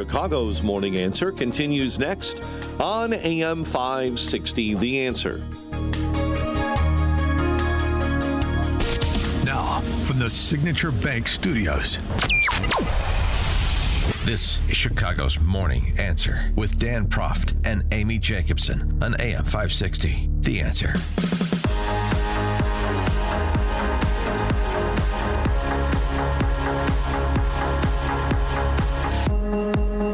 Chicago's Morning Answer continues next on AM 560, The Answer. Now, from the Signature Bank Studios, this is Chicago's Morning Answer with Dan Proft and Amy Jacobson on AM 560, The Answer.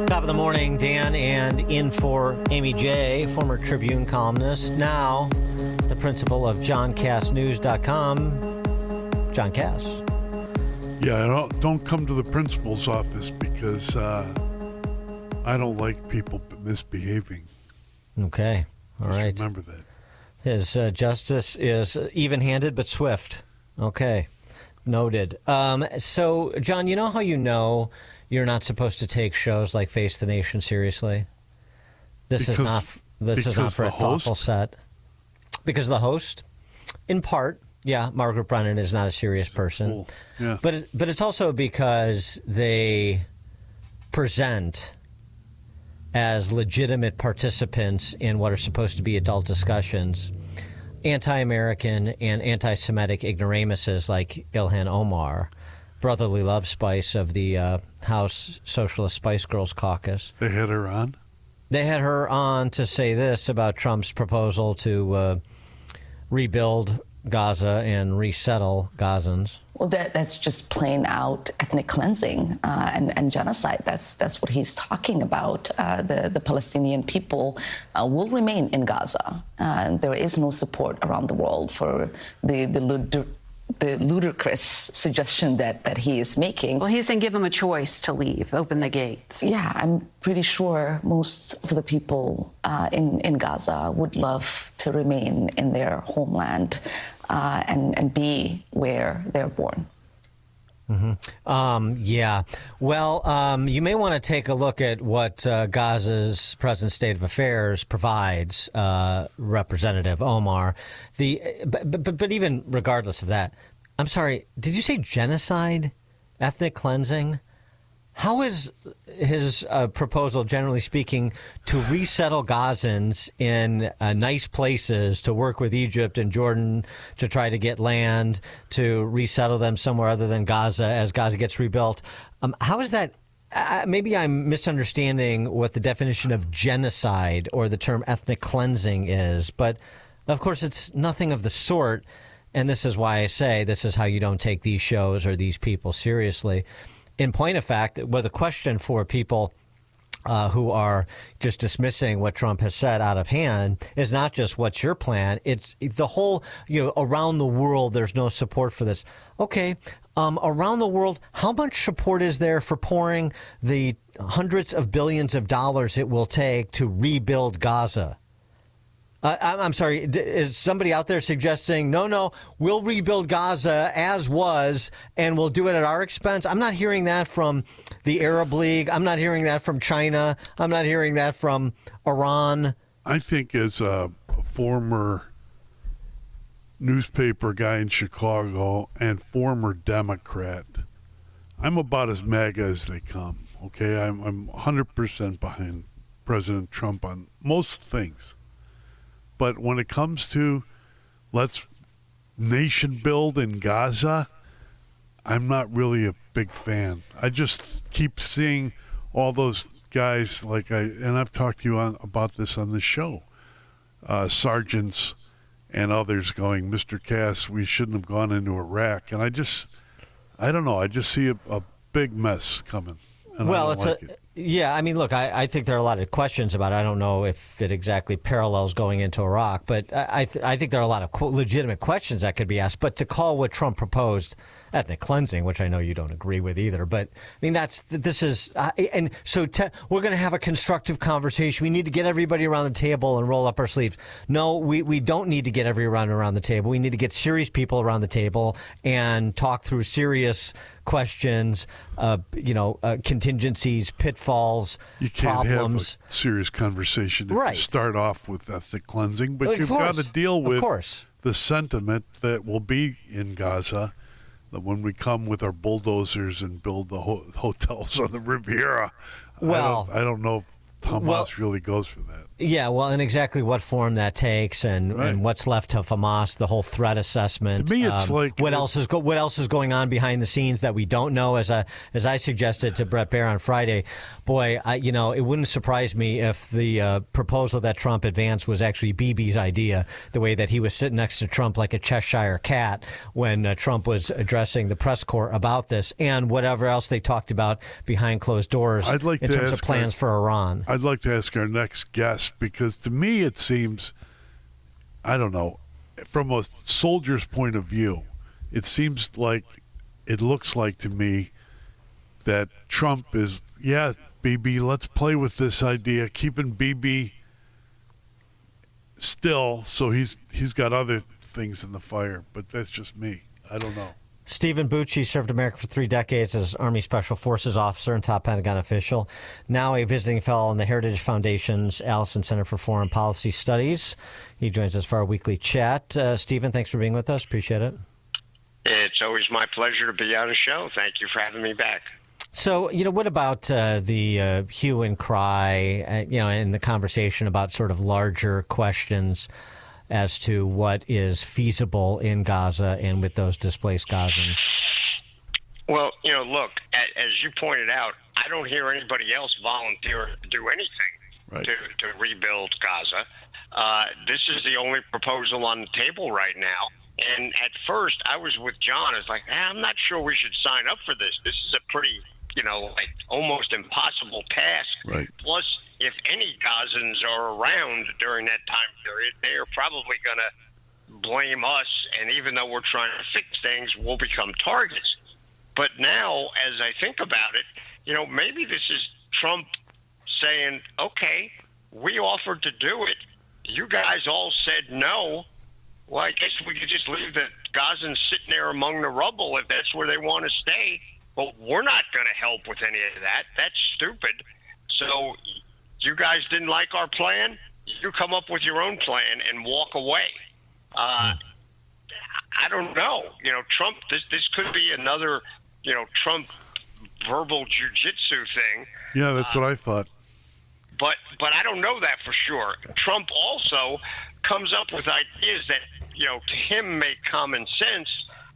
Top of the morning, Dan, and in for Amy J., former Tribune columnist, now the principal of JohnCassNews.com. John Cass. Yeah, don't come to the principal's office because I don't like people misbehaving. Okay, all right. Remember that. His justice is even-handed but swift. Okay, noted. So, John, you know how you know you're not supposed to take shows like Face the Nation seriously? This is not for a thoughtful set. Because of the host? In part, yeah, Margaret Brennan is not a serious person. Cool. Yeah. But it's also because they present as legitimate participants in what are supposed to be adult discussions anti-American and anti-Semitic ignoramuses like Ilhan Omar, brotherly love spice of the House Socialist Spice Girls Caucus. They had her on? They had her on to say this about Trump's proposal to rebuild Gaza and resettle Gazans. Well, that's just plain out ethnic cleansing and genocide. That's what he's talking about. The Palestinian people will remain in Gaza. There is no support around the world for the ludicrous suggestion that he is making. Well, he's saying give them a choice to leave, open the gates. Yeah, I'm pretty sure most of the people in Gaza would love to remain in their homeland and be where they're born. Mm-hmm. Yeah. Well, you may want to take a look at what Gaza's present state of affairs provides, Representative Omar. But even regardless of that, I'm sorry, did you say genocide, ethnic cleansing? How is his proposal, generally speaking, to resettle Gazans in nice places, to work with Egypt and Jordan to try to get land, to resettle them somewhere other than Gaza as Gaza gets rebuilt? How is that? Maybe I'm misunderstanding what the definition of genocide or the term ethnic cleansing is, but of course it's nothing of the sort, and this is why I say this is how you don't take these shows or these people seriously. In point of fact, well, the question for people who are just dismissing what Trump has said out of hand is not just what's your plan. It's the whole, around the world, there's no support for this. Okay, around the world, how much support is there for pouring the hundreds of billions of dollars it will take to rebuild Gaza? I'm sorry, is somebody out there suggesting, no, we'll rebuild Gaza as was, and we'll do it at our expense? I'm not hearing that from the Arab League. I'm not hearing that from China. I'm not hearing that from Iran. I think as a former newspaper guy in Chicago and former Democrat, I'm about as MAGA as they come, okay? I'm 100% behind President Trump on most things. But when it comes to let's nation build in Gaza, I'm not really a big fan. I just keep seeing all those guys and I've talked to you about this on the show, sergeants and others going, Mr. Cass, we shouldn't have gone into Iraq. And I don't know. I just see a big mess coming. And well, I don't like it. Yeah, I mean, look, I think there are a lot of questions about it. I don't know if it exactly parallels going into Iraq, but I think there are a lot of legitimate questions that could be asked. But to call what Trump proposed ethnic cleansing, which I know you don't agree with either, but I mean, and so we're going to have a constructive conversation. We need to get everybody around the table and roll up our sleeves. No, we don't need to get everyone around the table. We need to get serious people around the table and talk through serious questions, contingencies, pitfalls, you can't problems. Have a serious conversation if you start off with ethnic cleansing, but you've got to deal with the sentiment that will be in Gaza that when we come with our bulldozers and build the hotels on the Riviera, Well, I don't know if Hamas really goes for that. Yeah, well, and exactly what form that takes, and what's left of Hamas, the whole threat assessment. To me, it's like what else is going on behind the scenes that we don't know. As I suggested to Brett Baer on Friday, boy, it wouldn't surprise me if the proposal that Trump advanced was actually Bibi's idea. The way that he was sitting next to Trump like a Cheshire cat when Trump was addressing the press corps about this, and whatever else they talked about behind closed doors in terms of plans for Iran. I'd like to ask our next guest. Because to me it seems, I don't know, from a soldier's point of view, it looks like to me that Trump is, Bibi, let's play with this idea, keeping Bibi still, so he's got other things in the fire. But that's just me. I don't know. Stephen Bucci served America for 3 decades as Army Special Forces officer and top Pentagon official. Now a visiting fellow in the Heritage Foundation's Allison Center for Foreign Policy Studies. He joins us for our weekly chat. Stephen, thanks for being with us. Appreciate it. It's always my pleasure to be on the show. Thank you for having me back. So, what about the hue and cry, and the conversation about sort of larger questions as to what is feasible in Gaza and with those displaced Gazans? Well, look, as you pointed out, I don't hear anybody else volunteer to do anything to rebuild Gaza. This is the only proposal on the table right now. And at first, I was with John. I was like, I'm not sure we should sign up for this. This is a pretty, almost impossible task. Right. Plus, if any Gazans are around during that time period, they're probably going to blame us. And even though we're trying to fix things, we'll become targets. But now, as I think about it, maybe this is Trump saying, okay, we offered to do it. You guys all said no. Well, I guess we could just leave the Gazans sitting there among the rubble if that's where they want to stay. But we're not going to help with any of that. That's stupid. So you guys didn't like our plan? You come up with your own plan and walk away. I don't know. Trump, this could be another, Trump verbal jujitsu thing. Yeah, that's what I thought. But I don't know that for sure. Trump also comes up with ideas that, to him make common sense,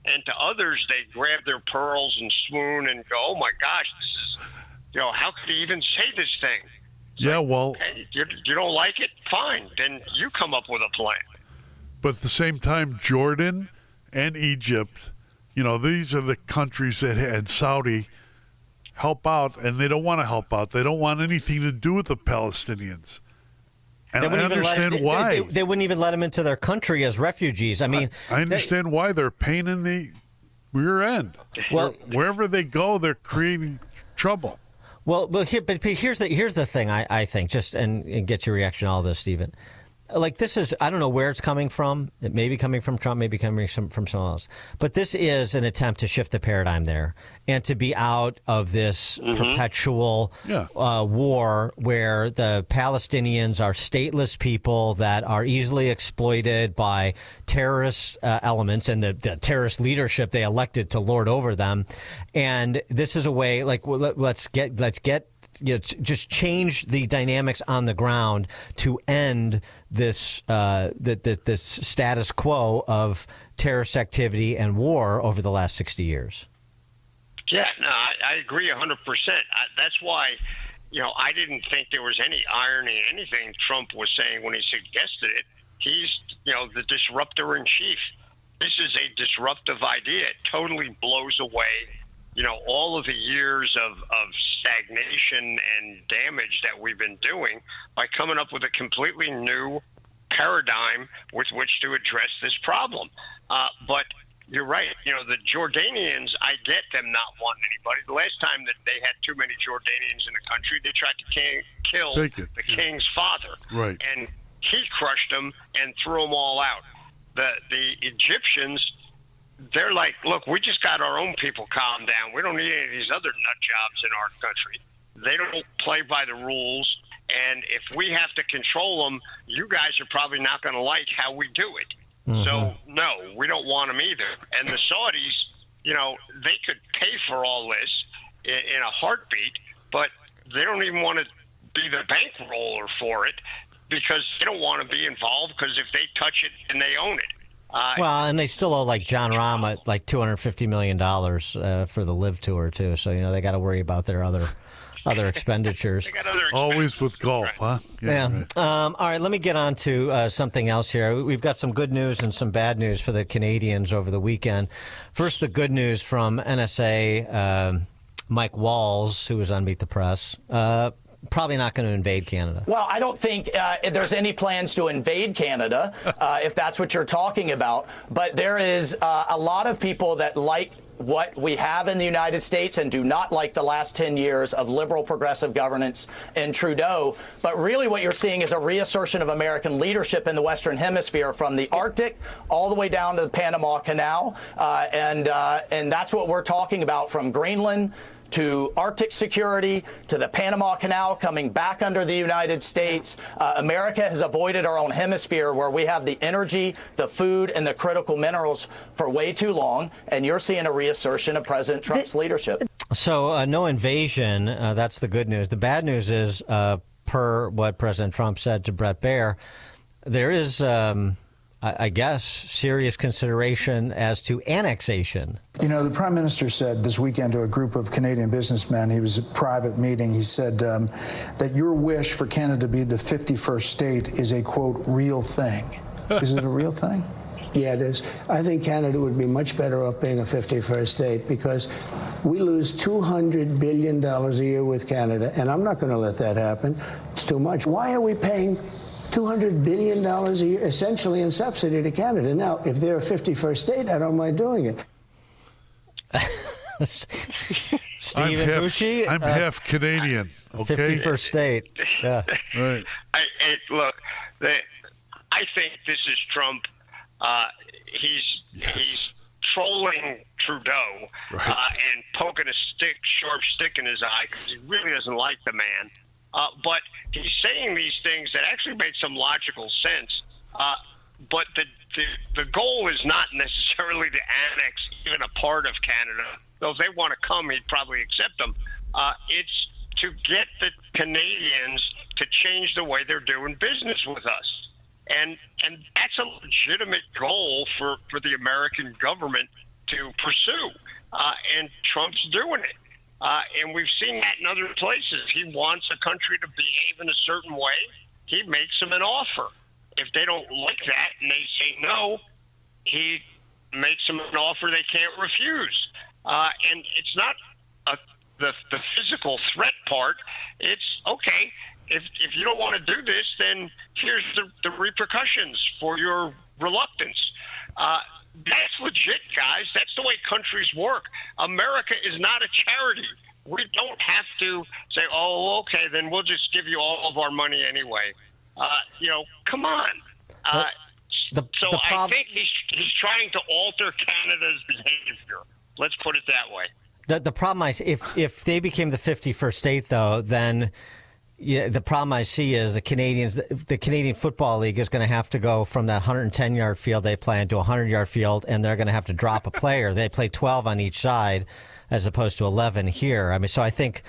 and to others they grab their pearls and swoon and go, oh my gosh, this is, how could he even say this thing? Okay, you don't like it? Fine. Then you come up with a plan. But at the same time, Jordan and Egypt, these are the countries that had Saudi help out, and they don't want to help out. They don't want anything to do with the Palestinians. And I understand why. They wouldn't even let them into their country as refugees. I mean, I understand why they're a pain in the rear end. Well, wherever they go, they're creating trouble. Well, here's the thing. I think and get your reaction to all this, Stephen. Like, this is, I don't know where it's coming from. It may be coming from Trump, maybe coming from someone else. But this is an attempt to shift the paradigm there and to be out of this perpetual war where the Palestinians are stateless people that are easily exploited by terrorist elements and the terrorist leadership they elected to lord over them. And this is a way, like, let's get just change the dynamics on the ground to end this this status quo of terrorist activity and war over the last 60 years. Yeah, no, I agree 100%. That's why, I didn't think there was any irony in anything Trump was saying when he suggested it. He's, the disruptor in chief. This is a disruptive idea. It totally blows away all of the years of stagnation and damage that we've been doing by coming up with a completely new paradigm with which to address this problem. But you're right. The Jordanians, I get them not wanting anybody. The last time that they had too many Jordanians in the country, they tried to kill the king's father. Right. And he crushed them and threw them all out. The Egyptians, they're like, look, we just got our own people calmed down. We don't need any of these other nut jobs in our country. They don't play by the rules. And if we have to control them, you guys are probably not going to like how we do it. Mm-hmm. So, no, we don't want them either. And the Saudis, they could pay for all this in a heartbeat, but they don't even want to be the bankroller for it because they don't want to be involved because if they touch it, then they own it. Well, and they still owe like John Rahm like $250 million for the Live Tour too. So they got to worry about their other expenditures. Always with golf, huh? Yeah. Right. All right, let me get on to something else here. We've got some good news and some bad news for the Canadians over the weekend. First, the good news from NSA Mike Walls, who was on Meet the Press. Probably not going to invade Canada. Well, I don't think there's any plans to invade Canada, if that's what you're talking about. But there is a lot of people that like what we have in the United States and do not like the last 10 years of liberal progressive governance in Trudeau. But really what you're seeing is a reassertion of American leadership in the Western Hemisphere from the Arctic all the way down to the Panama Canal. And that's what we're talking about, from Greenland to Arctic security, to the Panama Canal coming back under the United States. America has avoided our own hemisphere where we have the energy, the food, and the critical minerals for way too long, and you're seeing a reassertion of President Trump's leadership. So no invasion, that's the good news. The bad news is, per what President Trump said to Bret Baier, there is, I guess, serious consideration as to annexation. The Prime Minister said this weekend to a group of Canadian businessmen, he was at a private meeting, he said that your wish for Canada to be the 51st state is a, quote, real thing. Is it a real thing? Yeah, it is. I think Canada would be much better off being a 51st state because we lose $200 billion a year with Canada, and I'm not going to let that happen. It's too much. Why are we paying $200 billion a year, essentially in subsidy to Canada? Now, if they're a 51st state, I don't mind doing it. Steve and Bucci? I'm half Canadian, okay? 51st state. Yeah. Right. Look, I think this is Trump. He's trolling Trudeau and poking a sharp stick in his eye because he really doesn't like the man. But he's saying these things that actually make some logical sense. But the goal is not necessarily to annex even a part of Canada. Though if they want to come, he'd probably accept them. It's to get the Canadians to change the way they're doing business with us. And that's a legitimate goal for the American government to pursue. And Trump's doing it. And we've seen that in other places. He wants a country to behave in a certain way. He makes them an offer. If they don't like that and they say no, he makes them an offer they can't refuse. And it's not the physical threat part. It's, okay, if you don't want to do this, then here's the repercussions for your reluctance. That's legit, guys. That's the way countries work. America is not a charity. We don't have to say, oh, okay, then we'll just give you all of our money anyway. Come on. I think he's trying to alter Canada's behavior. Let's put it that way. The problem is, if they became the 51st state, though, then the problem I see is the Canadian Football League is going to have to go from that 110-yard field they play to a 100-yard field, and they're going to have to drop a player. They play 12 on each side as opposed to 11 here. I mean, so I think,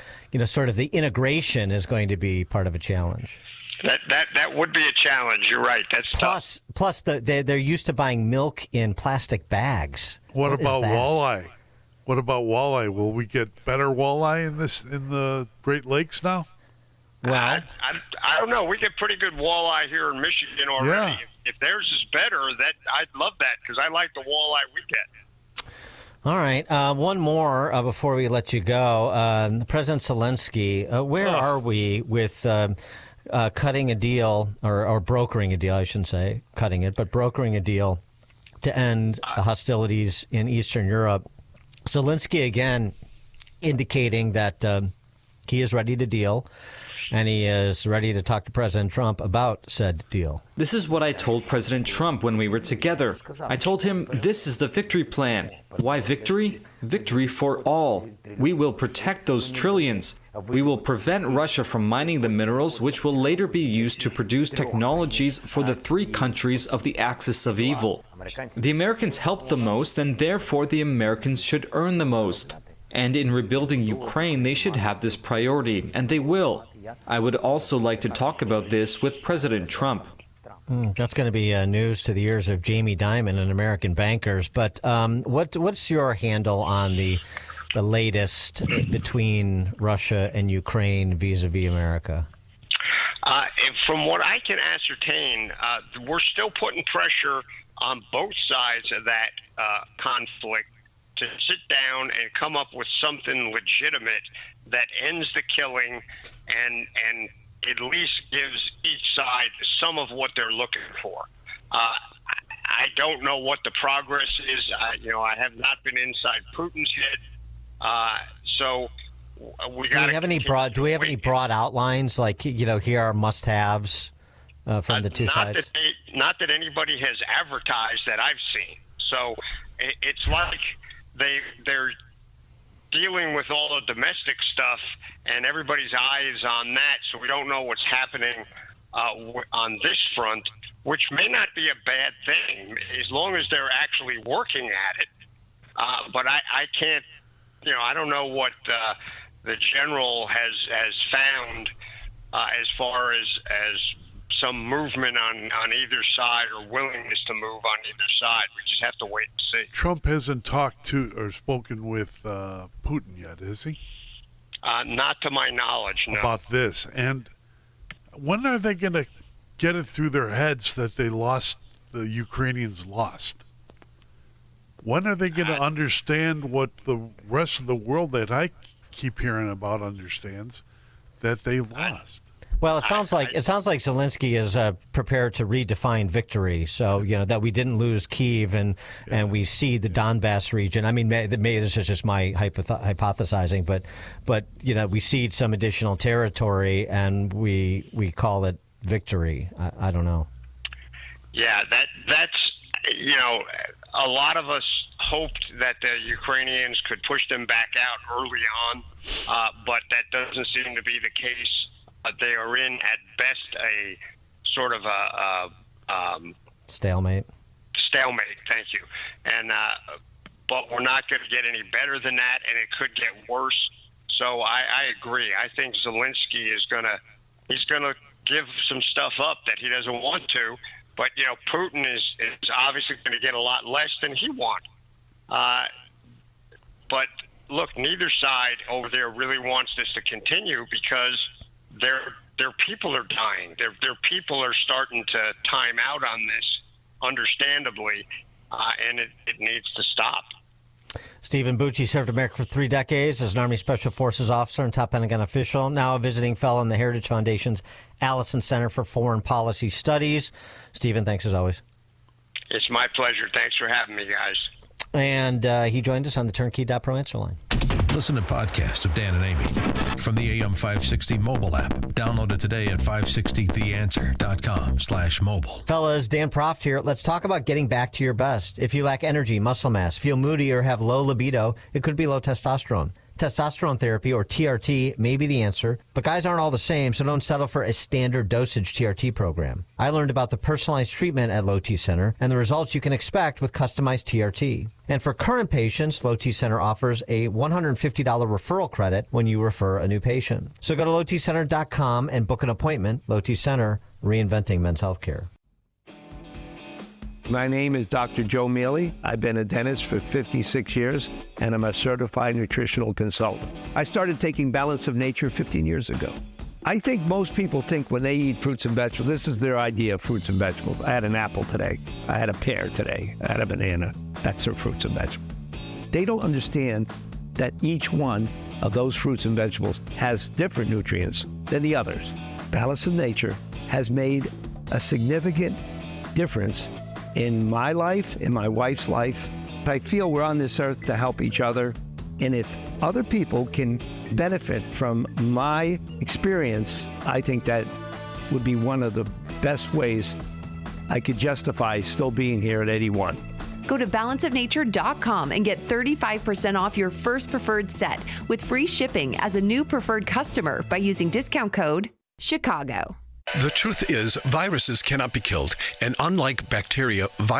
sort of the integration is going to be part of a challenge. That would be a challenge. You're right. That's plus they're used to buying milk in plastic bags. What about walleye? What about walleye? Will we get better walleye in the Great Lakes now? Well, I don't know. We get pretty good walleye here in Michigan already. Yeah. If theirs is better, I'd love that because I like the walleye we get. All right. One more before we let you go. President Zelensky, where are we with cutting a deal or brokering a deal, I shouldn't say cutting it, but brokering a deal to end hostilities in Eastern Europe? Zelensky, again, indicating that he is ready to deal, and he is ready to talk to President Trump about said deal. This is what I told President Trump when we were together. I told him this is the victory plan. Why victory? Victory for all. We will protect those trillions. We will prevent Russia from mining the minerals which will later be used to produce technologies for the three countries of the axis of evil. The Americans helped the most, and therefore the Americans should earn the most. And in rebuilding Ukraine, they should have this priority, and they will. I would also like to talk about this with President Trump. That's going to be news to the ears of Jamie Dimon and American bankers. But what's your handle on the latest between Russia and Ukraine vis-a-vis America? From what I can ascertain, we're still putting pressure on both sides of that conflict to sit down and come up with something legitimate that ends the killing and at least gives each side some of what they're looking for. I don't know what the progress is. I have not been inside Putin's head, so we got. Do we have any broad outlines? Like, here are must-haves from the two sides. Not that anybody has advertised that I've seen. So it's like they're dealing with all the domestic stuff, and everybody's eyes on that, so we don't know what's happening on this front, which may not be a bad thing as long as they're actually working at it. But I can't, I don't know what the general has found as far as some movement on either side or willingness to move on either side. We just have to wait and see. Trump hasn't talked to or spoken with Putin yet, has he? Not to my knowledge, no. About this. And when are they going to get it through their heads that the Ukrainians lost? When are they going to understand what the rest of the world that I keep hearing about understands, that they lost? Well, it sounds like Zelensky is prepared to redefine victory. So that we didn't lose Kyiv and we cede the Donbass region. I mean, maybe this is just my hypothesizing, but we cede some additional territory and we call it victory. I don't know. Yeah, that's a lot of us hoped that the Ukrainians could push them back out early on, but that doesn't seem to be the case. They are in, at best, a sort of a stalemate. Stalemate, thank you. And but we're not going to get any better than that, and it could get worse. So I agree. I think Zelensky is he's gonna give some stuff up that he doesn't want to. But Putin is obviously going to get a lot less than he wants. But look, neither side over there really wants this to continue because their people are dying. Their people are starting to time out on this, understandably, and it needs to stop. Stephen Bucci served America for 3 decades as an Army Special Forces officer and top Pentagon official, now a visiting fellow in the Heritage Foundation's Allison Center for Foreign Policy Studies. Stephen, thanks as always. It's my pleasure. Thanks for having me, guys. And he joined us on the Turnkey.Pro answer line. Listen to podcasts of Dan and Amy from the AM 560 mobile app. Download it today at 560theanswer.com/mobile. Fellas, Dan Proft here. Let's talk about getting back to your best. If you lack energy, muscle mass, feel moody, or have low libido, it could be low testosterone. Testosterone therapy, or TRT, may be the answer, but guys aren't all the same, so don't settle for a standard dosage TRT program. I learned about the personalized treatment at Low T Center and the results you can expect with customized TRT. And for current patients, Low T Center offers a $150 referral credit when you refer a new patient. So go to lowtcenter.com and book an appointment. Low T Center, reinventing men's healthcare. My name is Dr. Joe Mealy. I've been a dentist for 56 years, and I'm a certified nutritional consultant. I started taking Balance of Nature 15 years ago. I think most people think when they eat fruits and vegetables, this is their idea of fruits and vegetables. I had an apple today. I had a pear today. I had a banana. That's their fruits and vegetables. They don't understand that each one of those fruits and vegetables has different nutrients than the others. Balance of Nature has made a significant difference in my life, in my wife's life. I feel we're on this earth to help each other. And if other people can benefit from my experience, I think that would be one of the best ways I could justify still being here at 81. Go to balanceofnature.com and get 35% off your first preferred set with free shipping as a new preferred customer by using discount code CHICAGO. The truth is, viruses cannot be killed, and unlike bacteria,